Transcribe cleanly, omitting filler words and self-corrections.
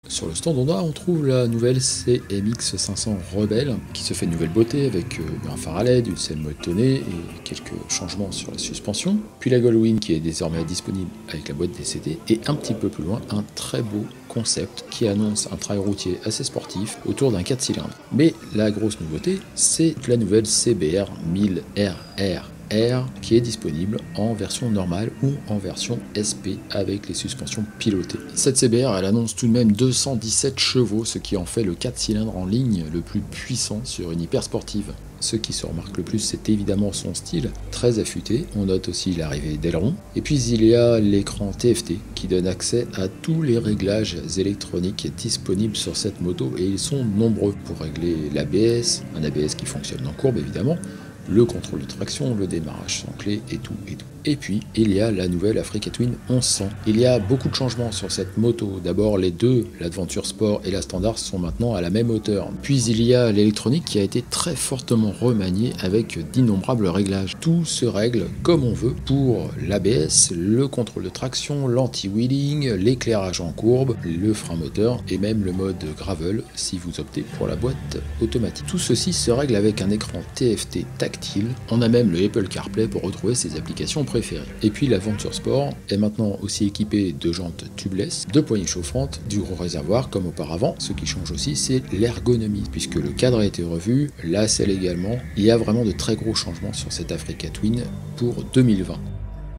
Sur le stand Honda, on trouve la nouvelle CMX 500 Rebelle qui se fait une nouvelle beauté avec un phare à LED, une selle motonée et quelques changements sur la suspension. Puis la Goldwing qui est désormais disponible avec la boîte DCT et un petit peu plus loin un très beau concept qui annonce un trail routier assez sportif autour d'un 4 cylindres. Mais la grosse nouveauté, c'est la nouvelle CBR 1000RR qui est disponible en version normale ou en version SP avec les suspensions pilotées. Cette CBR, elle annonce tout de même 217 chevaux, ce qui en fait le 4 cylindres en ligne le plus puissant sur une hyper sportive. Ce qui se remarque le plus, c'est évidemment son style, très affûté. On note aussi l'arrivée d'aileron. Et puis il y a l'écran TFT qui donne accès à tous les réglages électroniques disponibles sur cette moto et ils sont nombreux pour régler l'ABS, un ABS qui fonctionne en courbe évidemment, le contrôle de traction, le démarrage sans clé et tout et tout. Et puis, il y a la nouvelle Africa Twin 1100. Il y a beaucoup de changements sur cette moto. D'abord, les deux, l'Adventure Sport et la Standard, sont maintenant à la même hauteur. Puis, il y a l'électronique qui a été très fortement remaniée avec d'innombrables réglages. Tout se règle comme on veut pour l'ABS, le contrôle de traction, l'anti-wheeling, l'éclairage en courbe, le frein moteur et même le mode gravel si vous optez pour la boîte automatique. Tout ceci se règle avec un écran TFT tactile. On a même le Apple CarPlay pour retrouver ses applications préférées. Et puis l'Adventure Sport est maintenant aussi équipée de jantes tubeless, de poignées chauffantes, du gros réservoir comme auparavant. Ce qui change aussi, c'est l'ergonomie, puisque le cadre a été revu, la selle également. Il y a vraiment de très gros changements sur cette Africa Twin pour 2020.